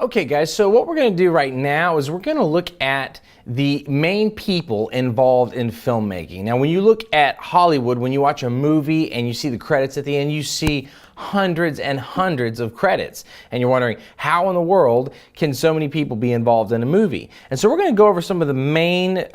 Okay guys, so what we're going to do right now is we're going to look at the main people involved in filmmaking. Now when you look at Hollywood, when you watch a movie and you see the credits at the end, you see hundreds and hundreds of credits. And you're wondering, how in the world can so many people be involved in a movie? And so we're going to go over some of the main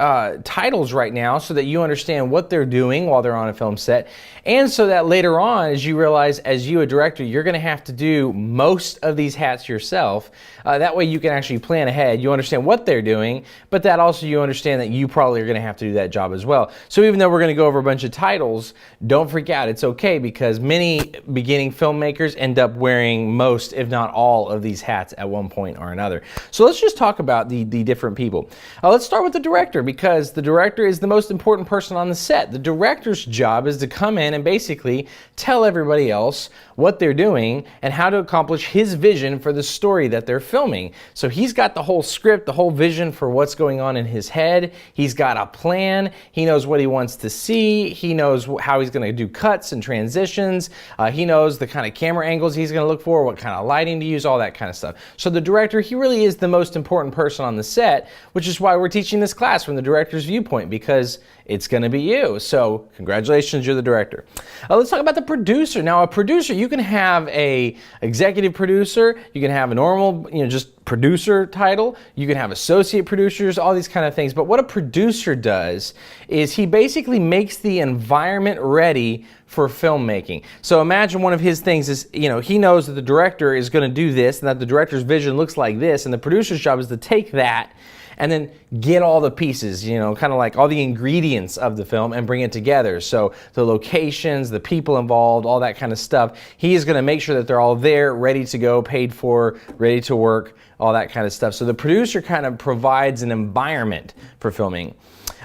titles right now so that you understand what they're doing while they're on a film set. And so that later on, as you realize, as you a director, you're going to have to do most of these hats yourself. That way you can actually plan ahead. You understand what they're doing, but that also you understand that you probably are going to have to do that job as well. So even though we're going to go over a bunch of titles, don't freak out. It's okay, because many beginning filmmakers end up wearing most, if not all, of these hats at one point or another. So let's just talk about the different people. Let's start with the director, because the director is the most important person on the set. The director's job is to come in and basically tell everybody else what they're doing and how to accomplish his vision for the story that they're filming. So he's got the whole script, the whole vision for what's going on in his head. He's got a plan. He knows what he wants to see. He knows how he's going to do cuts and transitions. He knows the kind of camera angles he's going to look for, what kind of lighting to use, all that kind of stuff. So the director, he really is the most important person on the set, which is why we're teaching this class from the director's viewpoint, because it's going to be you. So congratulations, you're the director. Let's talk about the producer. Now a producer, you can have a executive producer, you can have a normal, just producer title, you can have associate producers, all these kind of things. But what a producer does is he basically makes the environment ready for filmmaking. So imagine one of his things is, he knows that the director is going to do this and that the director's vision looks like this, and the producer's job is to take that and then get all the pieces, kind of like all the ingredients of the film and bring it together. So the locations, the people involved, all that kind of stuff. He is going to make sure that they're all there, ready to go, paid for, ready to work, all that kind of stuff. So the producer kind of provides an environment for filming.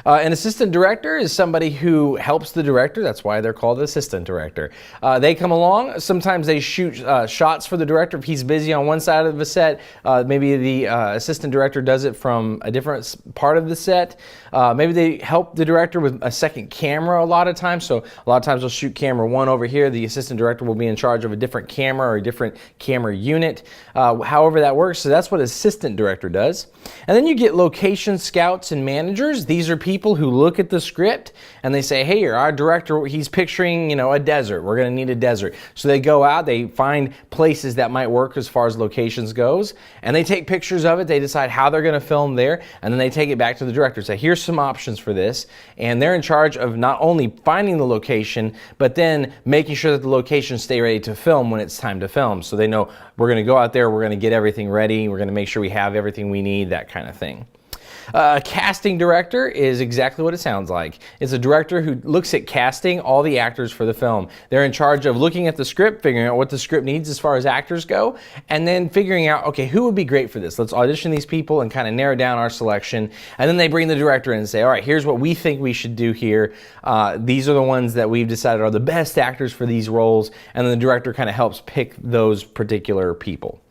An assistant director is somebody who helps the director. That's why they're called assistant director. They come along. Sometimes they shoot shots for the director if he's busy on one side of the set. Maybe the assistant director does it from a different part of the set. Maybe they help the director with a second camera a lot of times. So a lot of times they'll shoot camera one over here. The assistant director will be in charge of a different camera or a different camera unit. However that works. So that's what assistant director does. And then you get location scouts and managers. These are people who look at the script and they say, hey, our director, he's picturing, a desert. We're going to need a desert. So they go out, they find places that might work as far as locations goes, and they take pictures of it. They decide how they're going to film there, and then they take it back to the director. Say, here's some options for this. And they're in charge of not only finding the location, but then making sure that the locations stay ready to film when it's time to film. So they know we're going to go out there, we're going to get everything ready, we're going to make sure we have everything we need, that kind of thing. A casting director is exactly what it sounds like. It's a director who looks at casting all the actors for the film. They're in charge of looking at the script, figuring out what the script needs as far as actors go, and then figuring out, okay, who would be great for this? Let's audition these people and kind of narrow down our selection. And then they bring the director in and say, all right, here's what we think we should do here. These are the ones that we've decided are the best actors for these roles. And then the director kind of helps pick those particular people.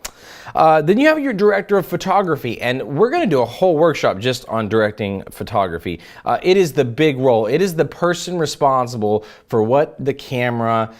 Then you have your director of photography, and we're going to do a whole workshop just on directing photography. It is the big role. It is the person responsible for what the camera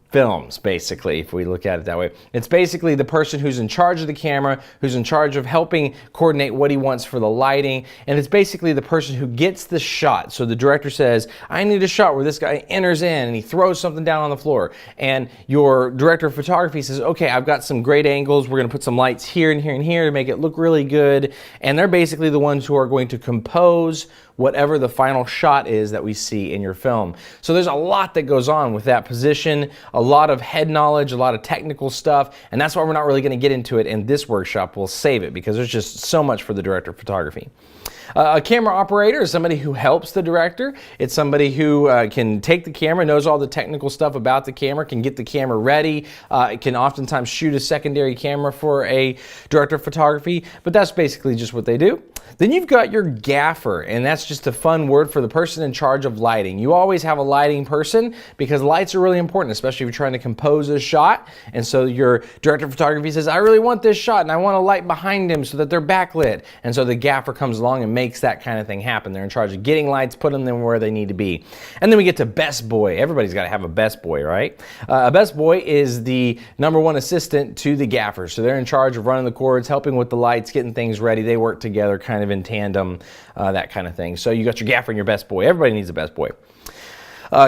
films, basically, if we look at it that way. It's basically the person who's in charge of the camera, who's in charge of helping coordinate what he wants for the lighting, and it's basically the person who gets the shot. So the director says, I need a shot where this guy enters in and he throws something down on the floor, and your director of photography says, okay, I've got some great angles, we're going to put some lights here and here and here to make it look really good, and they're basically the ones who are going to compose whatever the final shot is that we see in your film. So there's a lot that goes on with that position, a lot of head knowledge, a lot of technical stuff, and that's why we're not really going to get into it in this workshop. We'll save it because there's just so much for the director of photography. A camera operator is somebody who helps the director. It's somebody who can take the camera, knows all the technical stuff about the camera, can get the camera ready, can oftentimes shoot a secondary camera for a director of photography, but that's basically just what they do. Then you've got your gaffer, and that's just a fun word for the person in charge of lighting. You always have a lighting person because lights are really important, especially if you're trying to compose a shot. And so your director of photography says, I really want this shot and I want a light behind him so that they're backlit. And so the gaffer comes along and makes that kind of thing happen. They're in charge of getting lights, putting them where they need to be. And then we get to best boy. Everybody's got to have a best boy, right? A best boy is the #1 assistant to the gaffer. So they're in charge of running the cords, helping with the lights, getting things ready. They work together kind of in tandem, that kind of thing. So you got your gaffer and your best boy. Everybody needs a best boy.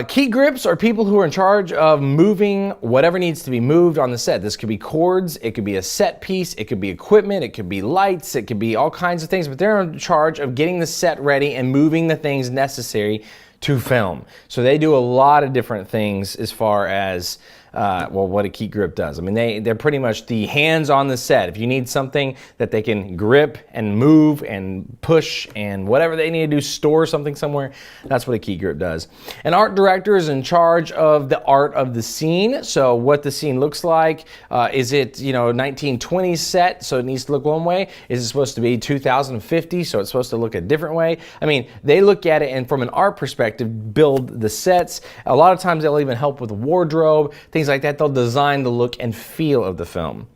Key grips are people who are in charge of moving whatever needs to be moved on the set. This could be cords, it could be a set piece, it could be equipment, it could be lights, it could be all kinds of things, but they're in charge of getting the set ready and moving the things necessary to film. So they do a lot of different things as far as what a key grip does. I mean, they're pretty much the hands on the set. If you need something that they can grip and move and push and whatever they need to do, store something somewhere, that's what a key grip does. An art director is in charge of the art of the scene. So what the scene looks like, is it 1920s set, so it needs to look one way? Is it supposed to be 2050, so it's supposed to look a different way? I mean, they look at it and from an art perspective, build the sets. A lot of times they'll even help with wardrobe, things like that. They'll design the look and feel of the film.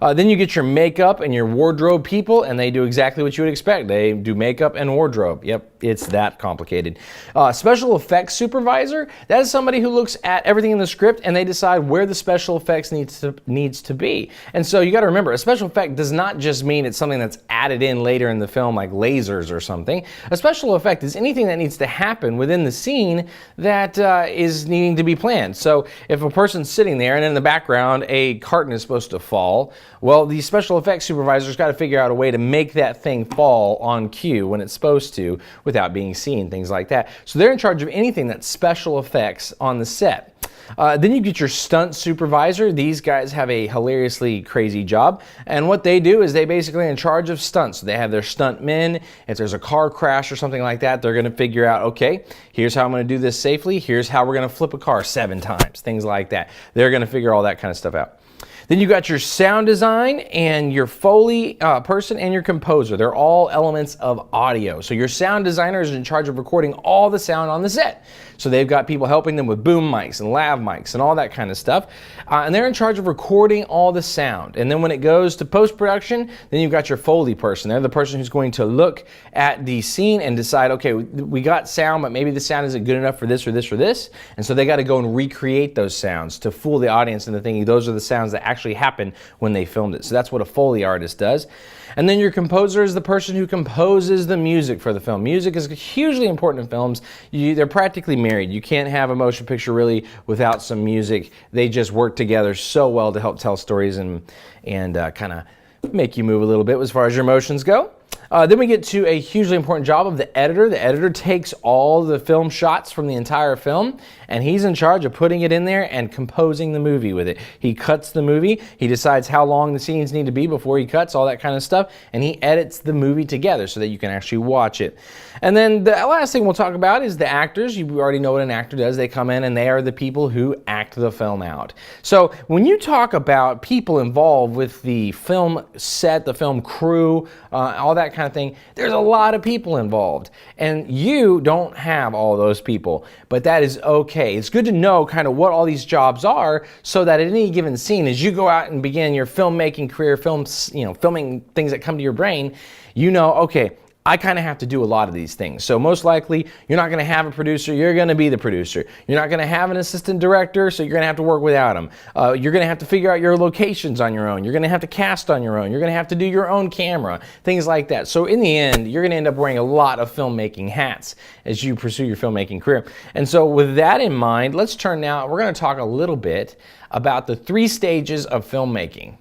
Then you get your makeup and your wardrobe people, and they do exactly what you would expect. They do makeup and wardrobe. Yep, it's that complicated. Special effects supervisor, that is somebody who looks at everything in the script and they decide where the special effects needs to be. And so you got to remember, a special effect does not just mean it's something that's added in later in the film like lasers or something. A special effect is anything that needs to happen within the scene that is needing to be planned. So if a person's sitting there and in the background a carton is supposed to fall, well, the special effects supervisor's got to figure out a way to make that thing fall on cue when it's supposed to without being seen, things like that. So they're in charge of anything that's special effects on the set. Then you get your stunt supervisor. These guys have a hilariously crazy job, and what they do is they basically are in charge of stunts. So they have their stunt men. If there's a car crash or something like that, they're going to figure out, okay, here's how I'm going to do this safely. Here's how we're going to flip a car 7 times, things like that. They're going to figure all that kind of stuff out. Then you got your sound design and your Foley person and your composer. They're all elements of audio. So your sound designer is in charge of recording all the sound on the set. So they've got people helping them with boom mics and lav mics and all that kind of stuff. And they're in charge of recording all the sound. And then when it goes to post-production, then you've got your Foley person. They're the person who's going to look at the scene and decide, okay, we got sound, but maybe the sound isn't good enough for this or this or this. And so they got to go and recreate those sounds to fool the audience into thinking those are the sounds that actually happened when they filmed it. So that's what a Foley artist does. And then your composer is the person who composes the music for the film. Music is hugely important in films. They're practically married. You can't have a motion picture really without some music. They just work together so well to help tell stories and kind of make you move a little bit as far as your emotions go. Then we get to a hugely important job of the editor. The editor takes all the film shots from the entire film, and he's in charge of putting it in there and composing the movie with it. He cuts the movie, he decides how long the scenes need to be before he cuts, all that kind of stuff, and he edits the movie together so that you can actually watch it. And then the last thing we'll talk about is the actors. You already know what an actor does. They come in and they are the people who act the film out. So when you talk about people involved with the film set, the film crew, all that kind of thing, there's a lot of people involved, and you don't have all those people, but that is okay. It's good to know kind of what all these jobs are so that at any given scene, as you go out and begin your filmmaking career, filming things that come to your brain, you know, okay, I kind of have to do a lot of these things. So most likely, you're not going to have a producer, you're going to be the producer. You're not going to have an assistant director, so you're going to have to work without him. You're going to have to figure out your locations on your own. You're going to have to cast on your own. You're going to have to do your own camera, things like that. So in the end, you're going to end up wearing a lot of filmmaking hats as you pursue your filmmaking career. And so with that in mind, let's turn now, we're going to talk a little bit about the 3 stages of filmmaking.